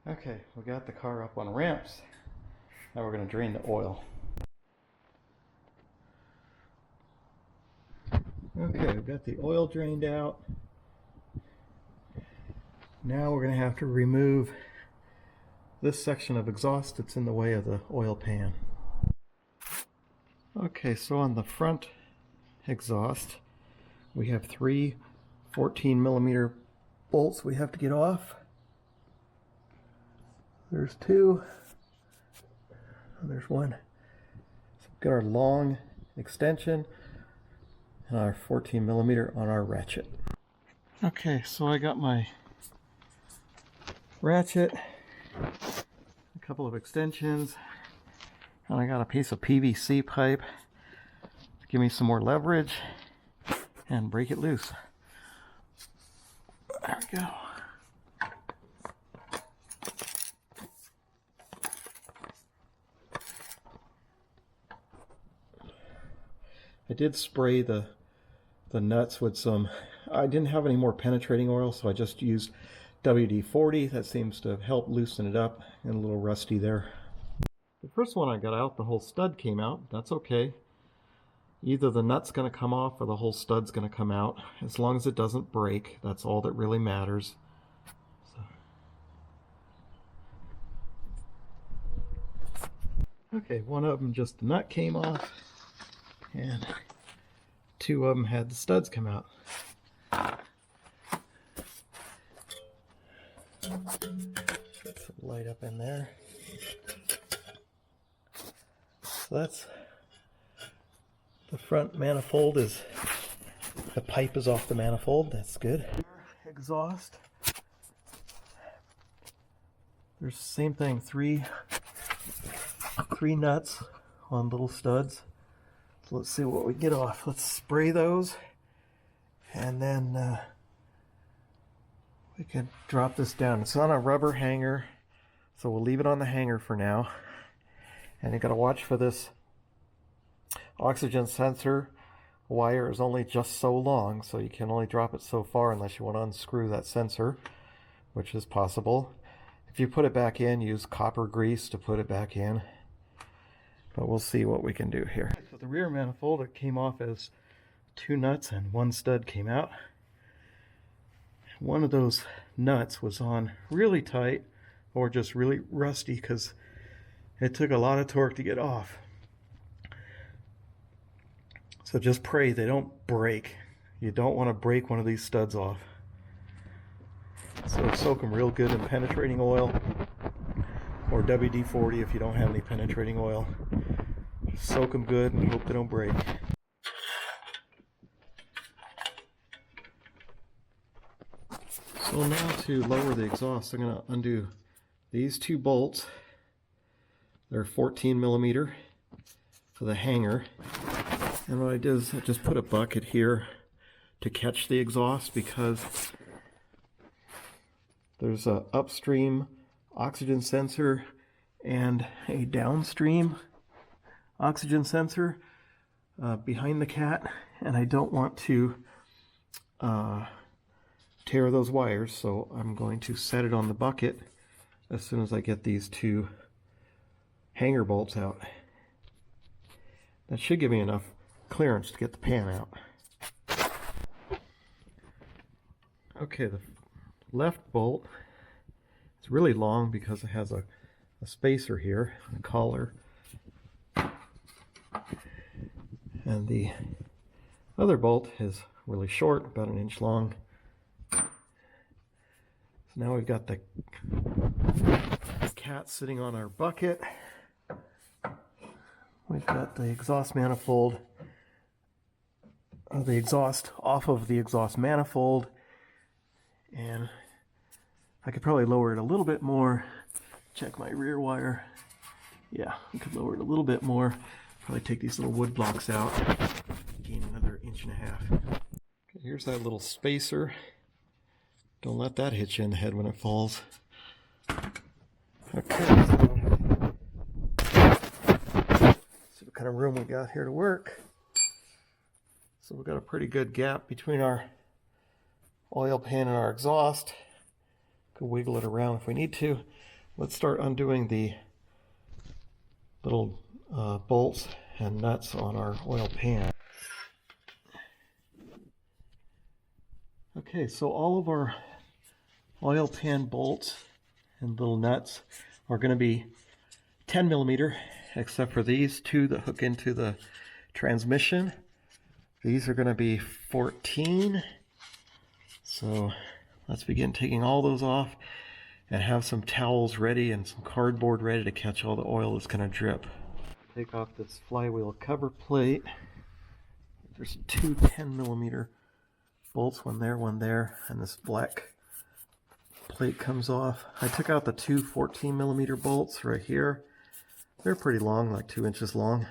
Okay, we got the car up on ramps. Now we're going to drain the oil. Okay, we've got the oil drained out. Now we're going to have to remove this section of exhaust that's in the way of the oil pan. Okay, so on the front exhaust, we have three 14mm bolts we have to get off. There's two, and there's one. So we've got our long extension and our 14mm on our ratchet. Okay, so I got my ratchet, a couple of extensions, and I got a piece of PVC pipe to give me some more leverage and break it loose. There we go. I did spray the nuts with some, I didn't have any more penetrating oil, so I just used WD-40. That seems to help loosen it up, and a little rusty there. The first one I got out, the whole stud came out. That's okay. Either the nut's going to come off or the whole stud's going to come out. As long as it doesn't break, that's all that really matters. Okay, one of them, just the nut came off, and two of them had the studs come out. Get some light up in there. So that's the front manifold. Is the pipe is off the manifold. That's good. Exhaust. There's the same thing. Three nuts on little studs. So let's see what we get off. Let's spray those, and then we can drop this down. It's on a rubber hanger, so we'll leave it on the hanger for now. And you got to watch for this oxygen sensor. Wire is only just so long, so you can only drop it so far unless you want to unscrew that sensor, which is possible. If you put it back in, use copper grease to put it back in. But we'll see what we can do here. So the rear manifold, it came off as two nuts and one stud came out. One of those nuts was on really tight or just really rusty because it took a lot of torque to get off. So just pray they don't break. You don't want to break one of these studs off. So soak them real good in penetrating oil, or WD-40 if you don't have any penetrating oil. Soak them good and hope they don't break. So now to lower the exhaust, I'm going to undo these two bolts. They're 14mm for the hanger. And what I did is I just put a bucket here to catch the exhaust, because there's an upstream oxygen sensor and a downstream oxygen sensor behind the cat, and I don't want to tear those wires, so I'm going to set it on the bucket as soon as I get these two hanger bolts out. That should give me enough clearance to get the pan out. Okay, the left bolt, it's really long because it has a spacer here, a collar. And the other bolt is really short, about 1 inch long. So now we've got the cat sitting on our bucket. We've got the exhaust manifold, the exhaust off of the exhaust manifold, and I could probably lower it a little bit more. Check my rear wire. Yeah, we could lower it a little bit more. Probably take these little wood blocks out, gain another 1.5 inches. Okay, here's that little spacer. Don't let that hit you in the head when it falls. Okay, see what kind of room we got here to work. So we've got a pretty good gap between our oil pan and our exhaust. Could wiggle it around if we need to. let's start undoing the little bolts and nuts on our oil pan. Okay, so all of our oil pan bolts and little nuts are going to be 10 millimeter, except for these two that hook into the transmission. These are going to be 14. So let's begin taking all those off and have some towels ready and some cardboard ready to catch all the oil that's going to drip. Take off this flywheel cover plate. There's two 10 millimeter bolts, one there, and this black plate comes off. I took out the two 14 millimeter bolts right here. They're pretty long, like 2 inches long.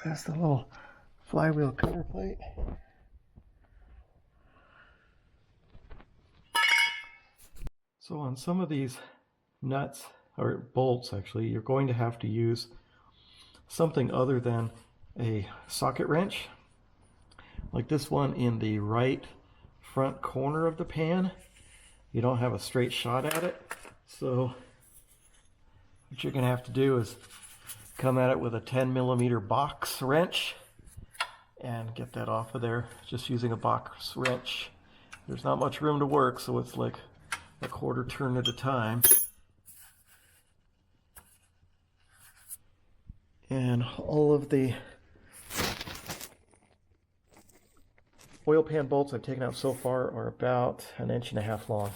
There's the little flywheel cover plate. So on some of these nuts, or bolts actually, you're going to have to use something other than a socket wrench. Like this one in the right front corner of the pan. You don't have a straight shot at it. So what you're going to have to do is come at it with a 10 millimeter box wrench and get that off of there just using a box wrench. There's not much room to work, so it's like a quarter turn at a time. And all of the oil pan bolts I've taken out so far are about 1.5 inches long.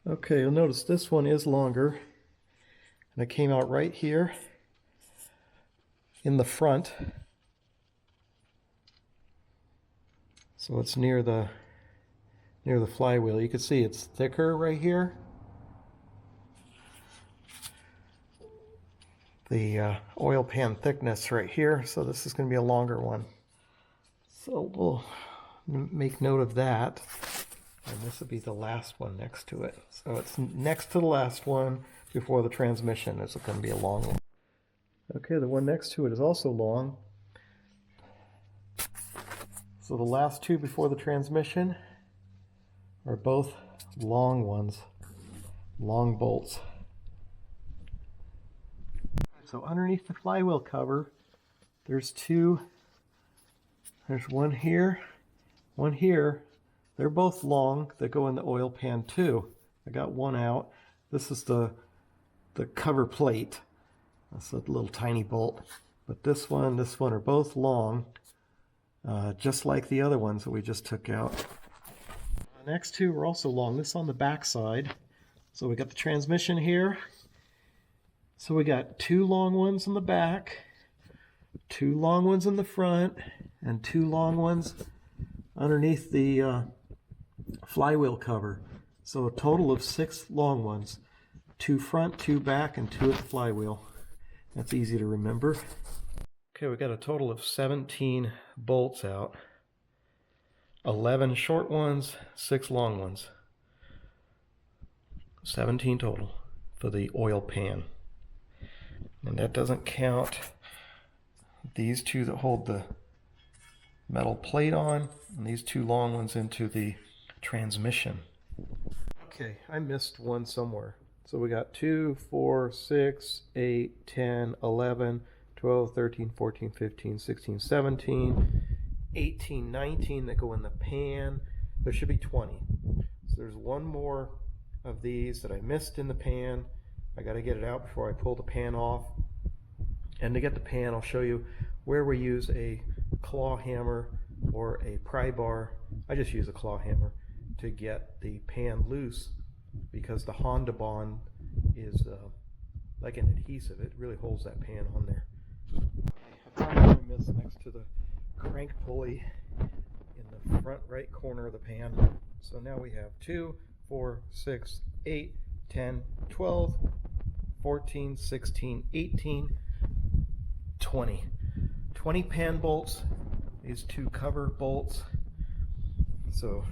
Okay, you'll notice this one is longer, and it came out right here in the front. So it's near the flywheel. You can see it's thicker right here. The oil pan thickness right here, so this is going to be a longer one. So we'll make note of that. And this will be the last one next to it. So it's next to the last one before the transmission. It's going to be a long one. Okay, the one next to it is also long. So the last two before the transmission are both long ones, long bolts. So underneath the flywheel cover, there's two. There's one here, one here. They're both long. They go in the oil pan too. I got one out. This is the cover plate. That's a little tiny bolt. But this one are both long, just like the other ones that we just took out. The next two are also long. This on the back side. So we got the transmission here. So we got two long ones in the back, two long ones in the front, and two long ones underneath the flywheel cover. So a total of 6 long ones. 2 front, 2 back, and 2 at the flywheel. That's easy to remember. Okay, we got a total of 17 bolts out. 11 short ones, 6 long ones. 17 total for the oil pan. And that doesn't count these two that hold the metal plate on, and these 2 long ones into the transmission. Okay, I missed one somewhere. So we got 2, 4, 6, 8, 10, 11, 12, 13, 14, 15, 16, 17, 18, 19 that go in the pan. There should be 20. So there's one more of these that I missed in the pan. I got to get it out before I pull the pan off. And to get the pan, I'll show you where we use a claw hammer or a pry bar. I just use a claw hammer to get the pan loose because the Honda Bond is like an adhesive. It really holds that pan on there. I found what I missed next to the crank pulley in the front right corner of the pan. So now we have 2, 4, 6, 8, 10, 12, 14, 16, 18, 20. 20 pan bolts, these 2 cover bolts. So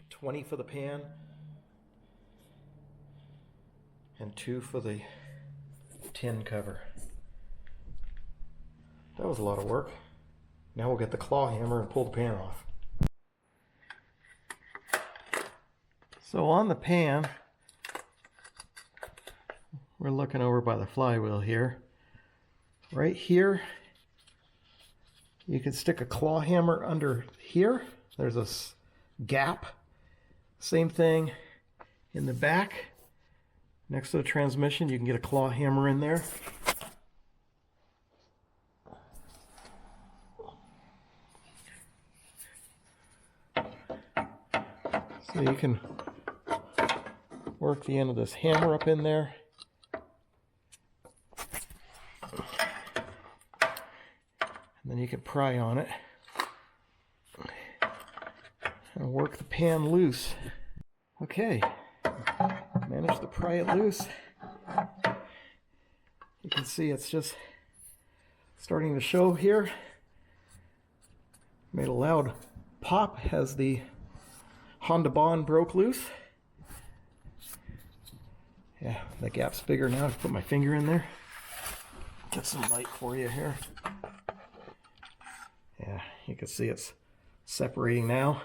20 for the pan and 2 for the tin cover. That was a lot of work. Now we'll get the claw hammer and pull the pan off. So on the pan, we're looking over by the flywheel here. Right here, you can stick a claw hammer under here. There's a gap. Same thing in the back. Next to the transmission, you can get a claw hammer in there. So you can work the end of this hammer up in there. And then you can pry on it and work the pan loose. Okay, managed to pry it loose. You can see it's just starting to show here. Made a loud pop as the Honda bond broke loose. Yeah, the gap's bigger now. I put my finger in there. Get some light for you here. Yeah, you can see it's separating now.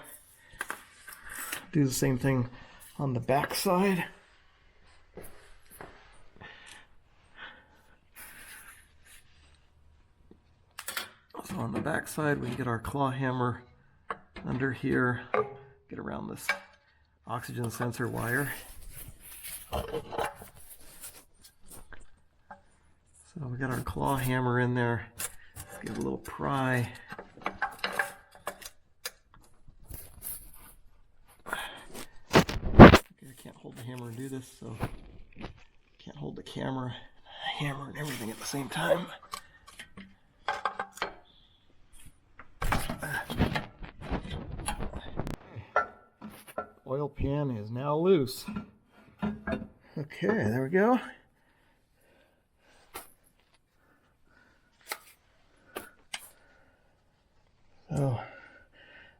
Do the same thing on the back side. So on the back side, we can get our claw hammer under here, get around this oxygen sensor wire. So we got our claw hammer in there. Let's give it a little pry. Okay, I can't hold the hammer and do this, so can't hold the camera, hammer, and everything at the same time. Oil pan is now loose. Okay, there we go. So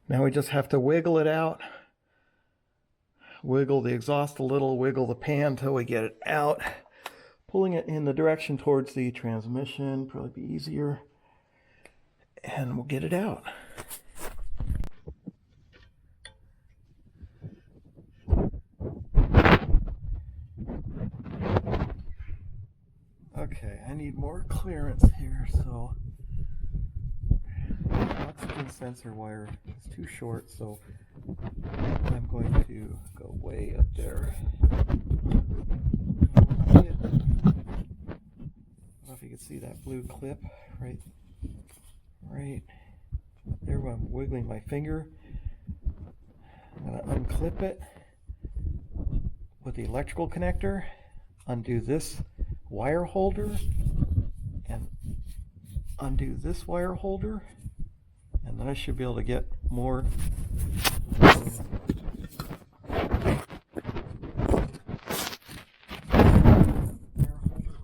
now we just have to wiggle it out. Wiggle the exhaust a little, wiggle the pan until we get it out. Pulling it in the direction towards the transmission, probably be easier. And we'll get it out. Okay, I need more clearance here, so the oxygen sensor wire is too short, so I'm going to go way up there. I don't know if you can see that blue clip right there where I'm wiggling my finger. I'm going to unclip it with the electrical connector, undo this wire holder, and undo this wire holder, and then I should be able to get more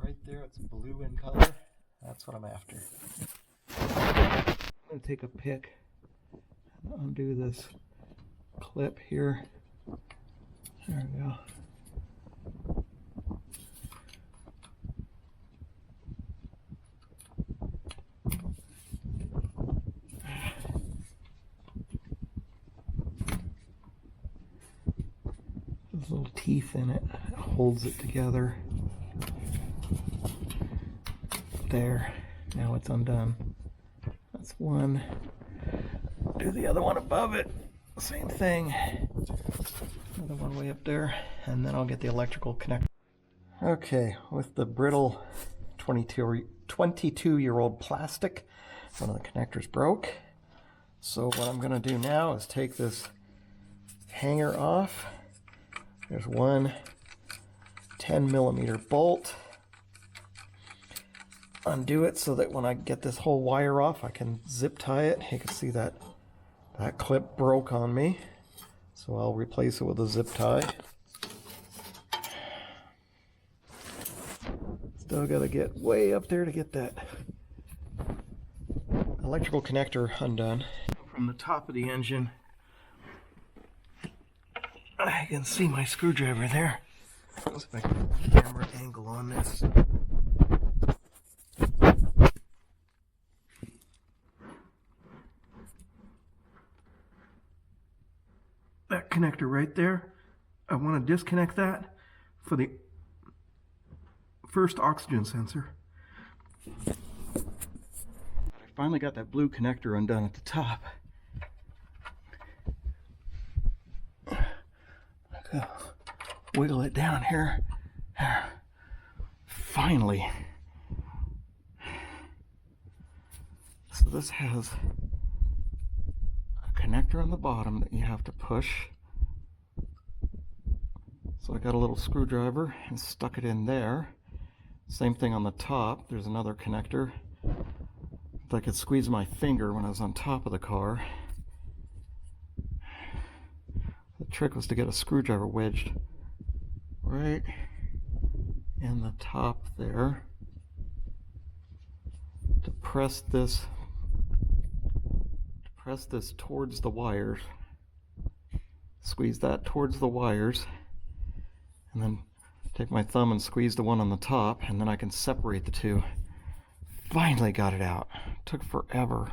right there. It's blue in color. That's what I'm after. I'm going to take a pick and undo this clip here. There we go. There's little teeth in it. It holds it together. There. Now it's undone. That's one. Do the other one above it. Same thing. Another one way up there. And then I'll get the electrical connector. Okay, with the brittle 22-year-old plastic, one of the connectors broke. So what I'm going to do now is take this hanger off. There's one 10mm bolt. Undo it so that when I get this whole wire off, I can zip tie it. You can see that clip broke on me, so I'll replace it with a zip tie. Still got to get way up there to get that electrical connector undone. From the top of the engine, I can see my screwdriver there. Let's make a camera angle on this. connector right there. I want to disconnect that for the first oxygen sensor. I finally got that blue connector undone at the top. Wiggle it down here. Finally. So this has a connector on the bottom that you have to push. So I got a little screwdriver and stuck it in there. Same thing on the top. There's another connector. I could squeeze my finger when I was on top of the car. The trick was to get a screwdriver wedged right in the top there to press this towards the wires. Squeeze that towards the wires, and then take my thumb and squeeze the one on the top, and then I can separate the two. Finally got it out. Took forever.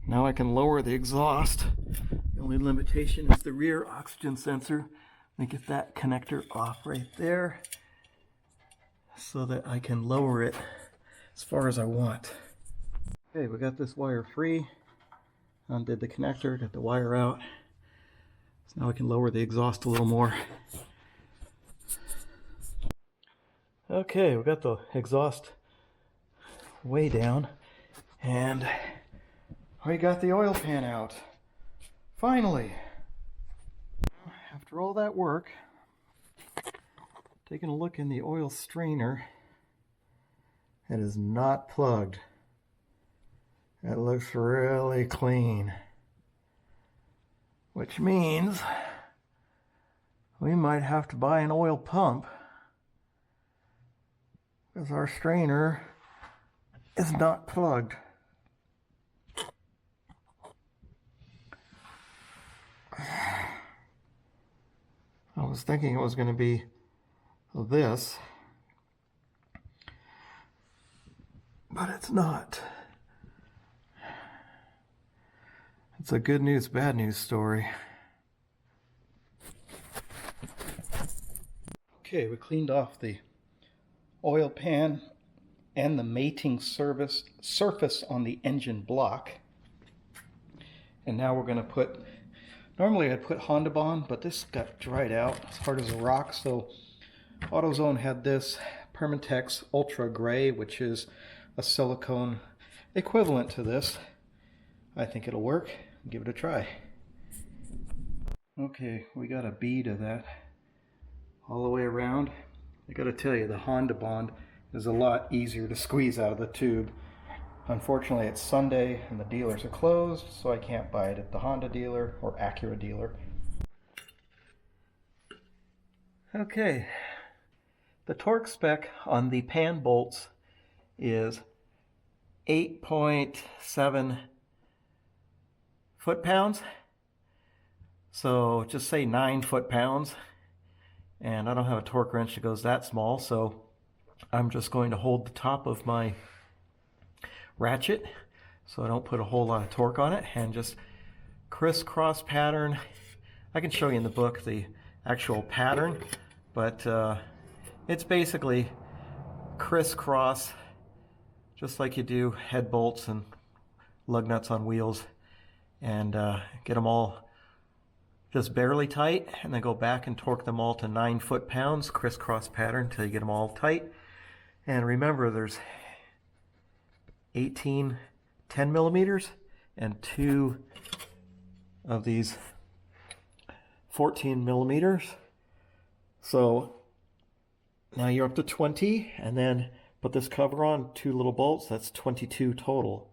Now I can lower the exhaust. The only limitation is the rear oxygen sensor. Let me get that connector off right there so that I can lower it as far as I want. Okay, we got this wire free. Undid the connector, got the wire out. So now I can lower the exhaust a little more. Okay, we got the exhaust way down, and we got the oil pan out. Finally! After all that work, taking a look in the oil strainer, it is not plugged. It looks really clean, which means we might have to buy an oil pump because our strainer is not plugged. I was thinking it was going to be this, but it's not. It's a good news, bad news story. Okay, we cleaned off the oil pan and the mating surface on the engine block. And now we're going to put, normally I'd put Honda Bond, but this got dried out as hard as a rock. So AutoZone had this Permatex Ultra Gray, which is a silicone equivalent to this. I think it'll work. Give it a try. Okay, we got a bead of that all the way around. I gotta tell you, the Honda Bond is a lot easier to squeeze out of the tube. Unfortunately, it's Sunday and the dealers are closed, so I can't buy it at the Honda dealer or Acura dealer. Okay, the torque spec on the pan bolts is 8.7 foot-pounds. So just say 9 foot-pounds. And I don't have a torque wrench that goes that small, so I'm just going to hold the top of my ratchet so I don't put a whole lot of torque on it, and just crisscross pattern. I can show you in the book the actual pattern, but it's basically crisscross, just like you do head bolts and lug nuts on wheels, and get them all just barely tight, and then go back and torque them all to 9 foot-pounds, crisscross pattern until you get them all tight. And remember, there's 18 10 millimeters and 2 of these 14 millimeters. So now you're up to 20, and then put this cover on, 2 little bolts, that's 22 total.